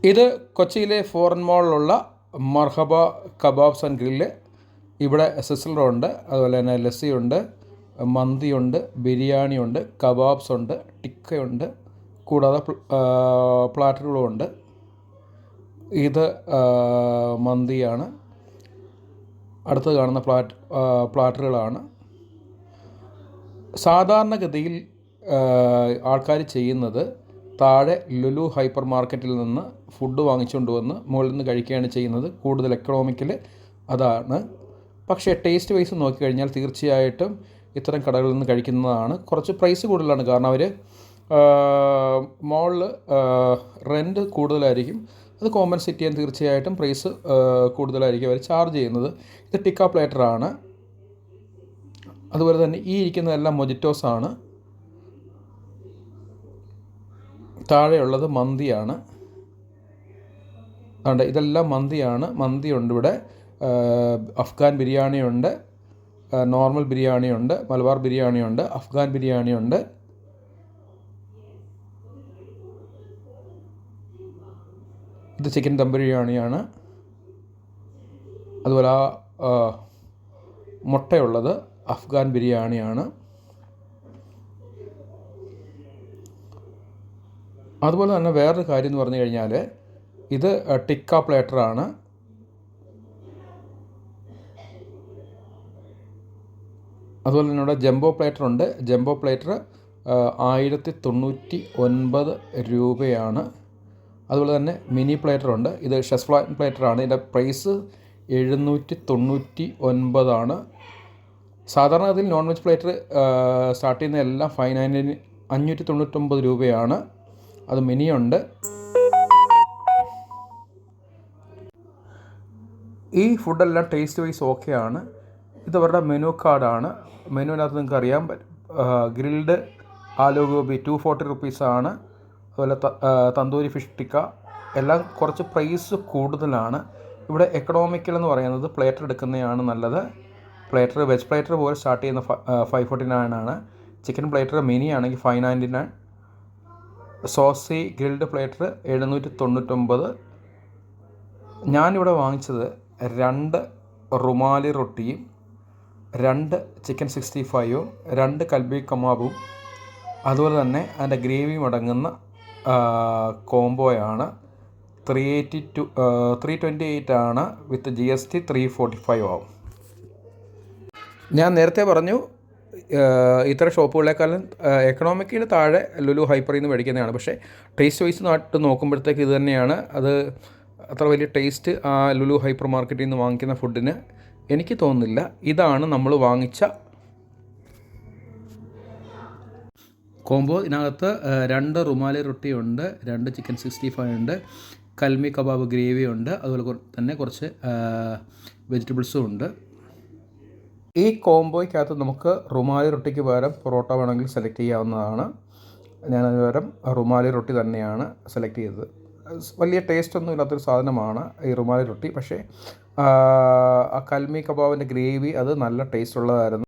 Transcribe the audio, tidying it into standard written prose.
ഇത് കൊച്ചിയിലെ ഫോറൻ മോളിലുള്ള മർഹബ കബാബ്സ് ആൻഡ് ഗ്രില്ല്. ഇവിടെ സിസിലറുണ്ട്, അതുപോലെ തന്നെ ലസ്സിയുണ്ട്, മന്തിയുണ്ട്, ബിരിയാണിയുണ്ട്, കബാബ്സ് ഉണ്ട്, ടിക്കയുണ്ട്, കൂടാതെ പ്ലാറ്ററുകളുമുണ്ട്. ഇത് മന്തിയാണ്. അടുത്ത് കാണുന്ന പ്ലാറ്ററുകളാണ്. സാധാരണഗതിയിൽ ആൾക്കാർ ചെയ്യുന്നത് താഴെ ലുലു ഹൈപ്പർ മാർക്കറ്റിൽ നിന്ന് ഫുഡ് വാങ്ങിച്ചുകൊണ്ട് വന്ന് മുകളിൽ നിന്ന് കഴിക്കുകയാണ് ചെയ്യുന്നത്. കൂടുതൽ എക്കണോമിക്കൽ അതാണ്. പക്ഷേ ടേസ്റ്റ് വൈസ് നോക്കിക്കഴിഞ്ഞാൽ തീർച്ചയായിട്ടും ഇത്തരം കടകളിൽ നിന്ന് കഴിക്കുന്നതാണ്. കുറച്ച് പ്രൈസ് കൂടുതലാണ്, കാരണം അവർ മോളിൽ റെൻറ്റ് കൂടുതലായിരിക്കും. അത് കോമ്പൻസേറ്റ് ചെയ്യാൻ തീർച്ചയായിട്ടും പ്രൈസ് കൂടുതലായിരിക്കും അവർ ചാർജ് ചെയ്യുന്നത്. ഇത് ടിക്ക പ്ലേറ്ററാണ്. അതുപോലെ തന്നെ ഈ ഇരിക്കുന്നതെല്ലാം മൊജിറ്റോസാണ്. താഴെയുള്ളത് മന്തിയാണ്. അതുകൊണ്ട് ഇതെല്ലാം മന്തിയാണ്. മന്തിയുണ്ട് ഇവിടെ, അഫ്ഗാൻ ബിരിയാണിയുണ്ട്, നോർമൽ ബിരിയാണിയുണ്ട്, മലബാർ ബിരിയാണിയുണ്ട്, അഫ്ഗാൻ ബിരിയാണിയുണ്ട്. ഇത് ചിക്കൻ ദം ബിരിയാണിയാണ്. അതുപോലെ മുട്ടയുള്ളത് അഫ്ഗാൻ ബിരിയാണിയാണ്. അതുപോലെ തന്നെ വേറൊരു കാര്യം എന്ന് പറഞ്ഞു കഴിഞ്ഞാൽ ഇത് ടിക്ക പ്ലേറ്ററാണ്. അതുപോലെ തന്നെ ഇവിടെ ജംബോ പ്ലേറ്ററുണ്ട്. ജംബോ പ്ലേറ്റർ 1099 രൂപയാണ്. അതുപോലെ തന്നെ മിനി പ്ലേറ്ററുണ്ട്. ഇത് ഷെസ്ഫ്ലാൻ പ്ലേറ്ററാണ്. ഇതിൻ്റെ പ്രൈസ് 799 സാധാരണ അതിൽ നോൺ വെജ് പ്ലേറ്റർ സ്റ്റാർട്ട് ചെയ്യുന്ന എല്ലാം 599 രൂപയാണ്. അത് മിനിയുണ്ട്. ഈ ഫുഡെല്ലാം ടേസ്റ്റ് വൈസ് ഓക്കെയാണ്. ഇതവരുടെ മെനു കാർഡാണ്. മെനുവിനകത്ത് നിങ്ങൾക്ക് അറിയാം, ഗ്രിൽഡ് ആലു ഗോബി 240 റുപ്പീസാണ്. അതുപോലെ തന്തൂരി ഫിഷ് ടിക്ക എല്ലാം കുറച്ച് പ്രൈസ് കൂടുതലാണ്. ഇവിടെ എക്കണോമിക്കൽ എന്ന് പറയുന്നത് പ്ലേറ്റർ എടുക്കുന്നതാണ് നല്ലത്. വെജ് പ്ലേറ്റർ പോലെ സ്റ്റാർട്ട് ചെയ്യുന്ന 549 ചിക്കൻ പ്ലേറ്റർ മിനി ആണെങ്കിൽ 599. സോസി ഗ്രിൽഡ് പ്ലേറ്റർ 799. ഞാനിവിടെ വാങ്ങിച്ചത് 2 റുമാലി റൊട്ടിയും 2 ചിക്കൻ 65ഉം 2 കൽബി കബാബും അതുപോലെ തന്നെ അതിൻ്റെ ഗ്രേവിയും അടങ്ങുന്ന കോംബോയാണ്. 328 വിത്ത് GST 345 ആവും. ഞാൻ നേരത്തെ പറഞ്ഞു ഇത്തരം ഷോപ്പുകളെക്കാളും എക്കണോമിക്കിന് താഴെ ലുലു ഹൈപ്പറിൽ നിന്ന് മേടിക്കുന്നതാണ്. പക്ഷേ ടേസ്റ്റ് വൈസ് നാട്ട് നോക്കുമ്പോഴത്തേക്ക് ഇത് തന്നെയാണ്. അത് അത്ര വലിയ ടേസ്റ്റ് ആ ലുലു ഹൈപ്പർ മാർക്കറ്റിൽ നിന്ന് വാങ്ങിക്കുന്ന ഫുഡിന് എനിക്ക് തോന്നുന്നില്ല. ഇതാണ് നമ്മൾ വാങ്ങിച്ച കോംബോ. ഇതിനകത്ത് 2 റുമാലി റൊട്ടിയുണ്ട്, 2 ചിക്കൻ 65 ഉണ്ട്, കൽമി കബാബ് ഗ്രേവി ഉണ്ട്, അതുപോലെ തന്നെ കുറച്ച് വെജിറ്റബിൾസും ഉണ്ട്. ഈ കോംബോയ്ക്കകത്ത് നമുക്ക് റുമാലി റൊട്ടിക്ക് പകരം പൊറോട്ട വേണമെങ്കിൽ സെലക്ട് ചെയ്യാവുന്നതാണ്. ഞാനതിന് പകരം റുമാലി റൊട്ടി തന്നെയാണ് സെലക്ട് ചെയ്തത്. വലിയ ടേസ്റ്റൊന്നും ഇല്ലാത്തൊരു സാധനമാണ് ഈ റുമാലി റൊട്ടി. പക്ഷേ ആ കൽമി കബാബിൻ്റെ ഗ്രേവി അത് നല്ല ടേസ്റ്റ് ഉള്ളതായിരുന്നു.